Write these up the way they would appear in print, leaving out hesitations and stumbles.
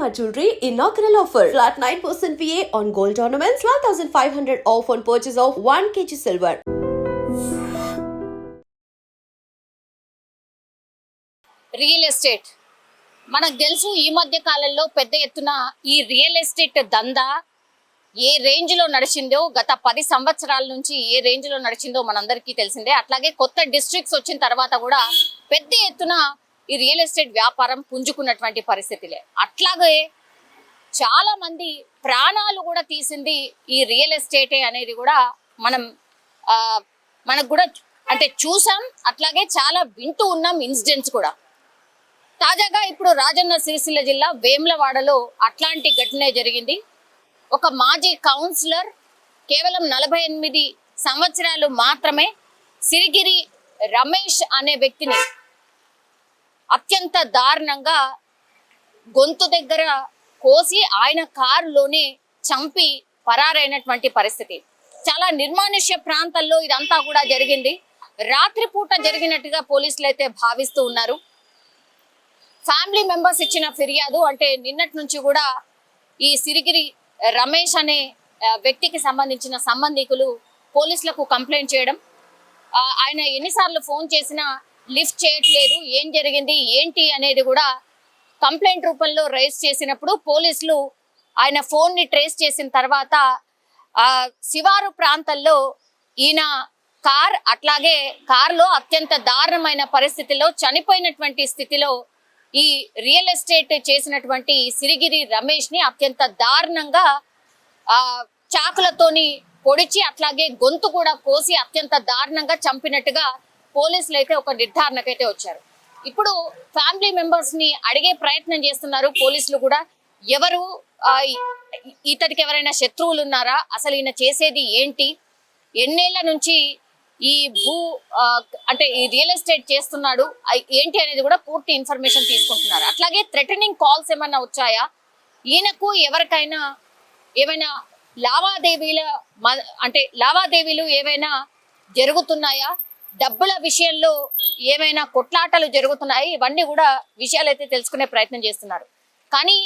Shalimar Jewelry inaugural offer. Flat 9% VA on gold ornaments, 12,500 off on purchase of 1 kg silver. Real estate మనకు తెలుసు. ఈ మధ్య కాలంలో పెద్ద ఎత్తున ఈ రియల్ ఎస్టేట్ దందా ఏ రేంజ్లో నడిచిందో, గత 10 సంవత్సరాల నుంచి ఏ రేంజ్లో నడిచిందో మనందరికీ తెలిసిందే. అట్లాగే కొత్త డిస్ట్రిక్ట్స్ వచ్చిన తర్వాత కూడా పెద్ద ఎత్తున ఈ రియల్ ఎస్టేట్ వ్యాపారం పుంజుకున్నటువంటి పరిస్థితులే. అట్లాగే చాలా మంది ప్రాణాలు కూడా తీసింది ఈ రియల్ ఎస్టేటే అనేది కూడా మనకు కూడా అంటే చూసాం. అట్లాగే చాలా వింటూ ఉన్నాం ఇన్సిడెంట్స్ కూడా. తాజాగా ఇప్పుడు రాజన్న సిరిసిల్ల జిల్లా వేములవాడలో అట్లాంటి ఘటనే జరిగింది. ఒక మాజీ కౌన్సిలర్, కేవలం 48 సంవత్సరాలు మాత్రమే, సిరిగిరి రమేష్ అనే వ్యక్తిని అత్యంత దారుణంగా గొంతు దగ్గర కోసి ఆయన కారులోనే చంపి పరారైనటువంటి పరిస్థితి. చాలా నిర్మానుష్య ప్రాంతాల్లో ఇదంతా కూడా జరిగింది. రాత్రిపూట జరిగినట్టుగా పోలీసులు అయితే భావిస్తూ ఉన్నారు. ఫ్యామిలీ మెంబర్స్ ఇచ్చిన ఫిర్యాదు, అంటే నిన్నటి నుంచి కూడా ఈ సిరిగిరి రమేష్ అనే వ్యక్తికి సంబంధించిన సంబంధికులు పోలీసులకు కంప్లైంట్ చేయడం, ఆయన ఎన్నిసార్లు ఫోన్ చేసినా లిఫ్ట్ చేయట్లేదు, ఏం జరిగింది ఏంటి అనేది కూడా కంప్లైంట్ రూపంలో రైజ్ చేసినప్పుడు పోలీసులు ఆయన ఫోన్ని ట్రేస్ చేసిన తర్వాత శివారు ప్రాంతాల్లో ఈయన కార్, అట్లాగే కారులో అత్యంత దారుణమైన పరిస్థితిలో చనిపోయినటువంటి స్థితిలో ఈ రియల్ ఎస్టేట్ చేసినటువంటి సిరిగిరి రమేష్ ని అత్యంత దారుణంగా చాకులతోని పొడిచి అట్లాగే గొంతు కూడా కోసి అత్యంత దారుణంగా చంపినట్టుగా పోలీసులు అయితే ఒక నిర్ధారణకైతే వచ్చారు. ఇప్పుడు ఫ్యామిలీ మెంబర్స్ ని అడిగే ప్రయత్నం చేస్తున్నారు పోలీసులు కూడా. ఎవరు ఇతడికి ఎవరైనా శత్రువులు ఉన్నారా, అసలు ఈయన చేసేది ఏంటి, ఎన్నేళ్ల నుంచి ఈ అంటే ఈ రియల్ ఎస్టేట్ చేస్తున్నాడు ఏంటి అనేది కూడా పూర్తి ఇన్ఫర్మేషన్ తీసుకుంటున్నారు. అట్లాగే థ్రెటనింగ్ కాల్స్ ఏమన్నా వచ్చాయా, ఈయనకు ఎవరికైనా ఏమైనా లావాదేవీలు ఏవైనా జరుగుతున్నాయా, డబ్బుల విషయంలో ఏమైనా కొట్లాటలు జరుగుతున్నాయి, ఇవన్నీ కూడా విషయాలు అయితే తెలుసుకునే ప్రయత్నం చేస్తున్నారు. కానీ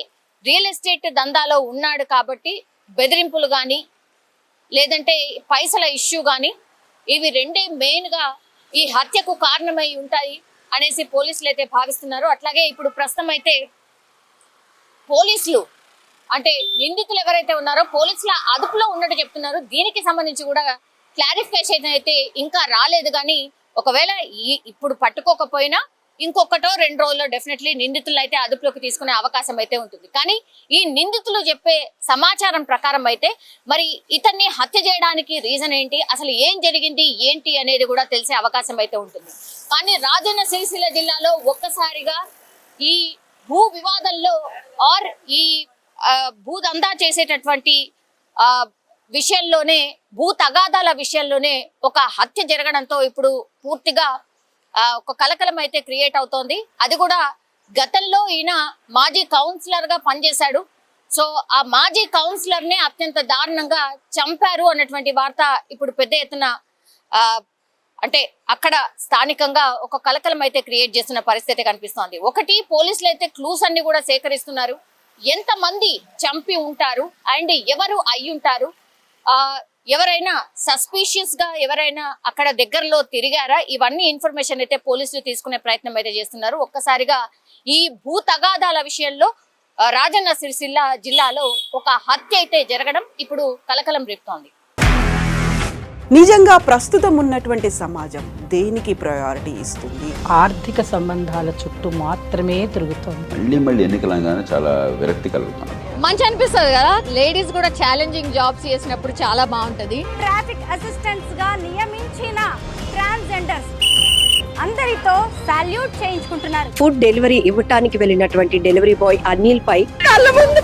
రియల్ ఎస్టేట్ దందాలో ఉన్నాడు కాబట్టి బెదిరింపులు కానీ లేదంటే పైసల ఇష్యూ కానీ, ఇవి రెండే మెయిన్గా ఈ హత్యకు కారణమై ఉంటాయి అనేసి పోలీసులు అయితే భావిస్తున్నారు. అట్లాగే ఇప్పుడు ప్రస్తుతం అయితే పోలీసులు అంటే నిందితులు ఎవరైతే ఉన్నారో పోలీసుల అదుపులో ఉన్నట్టు చెప్తున్నారు. దీనికి సంబంధించి కూడా క్లారిఫికేషన్ అయితే ఇంకా రాలేదు. కానీ ఒకవేళ ఇప్పుడు పట్టుకోకపోయినా ఇంకొకటో 2 రోజుల్లో డెఫినెట్లీ నిందితులు అయితే అదుపులోకి తీసుకునే అవకాశం అయితే ఉంటుంది. కానీ ఈ నిందితులు చెప్పే సమాచారం ప్రకారం అయితే మరి ఇతన్ని హత్య చేయడానికి రీజన్ ఏంటి, అసలు ఏం జరిగింది ఏంటి అనేది కూడా తెలిసే అవకాశం అయితే ఉంటుంది. కానీ రాజన్న సిరిసిల్ల జిల్లాలో ఒక్కసారిగా ఈ భూ వివాదంలో ఆర్ ఈ భూదందా చేసేటటువంటి విషయంలోనే, భూ తగాదాల విషయంలోనే ఒక హత్య జరగడంతో ఇప్పుడు పూర్తిగా ఒక కలకలం అయితే క్రియేట్ అవుతోంది. అది కూడా గతంలో ఈయన మాజీ కౌన్సిలర్ గా పనిచేశాడు. సో ఆ మాజీ కౌన్సిలర్ ని అత్యంత దారుణంగా చంపారు అన్నటువంటి వార్త ఇప్పుడు పెద్ద ఎత్తున అంటే అక్కడ స్థానికంగా ఒక కలకలం అయితే క్రియేట్ చేస్తున్న పరిస్థితి కనిపిస్తోంది. ఒకటి, పోలీసులు అయితే క్లూస్ అన్ని కూడా సేకరిస్తున్నారు. ఎంతమంది చంపి ఉంటారు అండ్ ఎవరు అయి ఉంటారు, ఎవరైనా సస్పీషియస్ గా ఎవరైనా అక్కడ దగ్గరలో తిరిగారా, ఇవన్నీ ఇన్ఫర్మేషన్ అయితే పోలీసులు తీసుకునే ప్రయత్నం అయితే చేస్తున్నారు. ఒక్కసారిగా ఈ భూ తగాదాల విషయంలో రాజన్న సిరిసిల్ల జిల్లాలో ఒక హత్య అయితే జరగడం ఇప్పుడు కలకలం రేపుతోంది. నిజంగా ప్రస్తుతం ఉన్నటువంటి సమాజం దేనికి ప్రయారిటీ ఇస్తుంది? ఆర్థిక సంబంధాల చుట్టూ మాత్రమే తిరుగుతుంది. మళ్ళీ ఎన్నికలంగానే చాలా విరక్తి కలుగుతాం. మంచి అనిపిస్తుంది కదా, లేడీస్ కూడా ఛాలెంజింగ్ జాబ్స్ చేసినప్పుడు చాలా బాగుంటది. ట్రాఫిక్ అసిస్టెంట్స్ గా నియమించిన ట్రాన్స్జెండర్స్ అందరితో సాల్యూట్ చేయించుకుంటున్నారు. ఫుడ్ డెలివరీ ఇవ్వటానికి వెళ్ళినటువంటి డెలివరీ బాయ్ అనిల్ పై కళ్ళ ముందు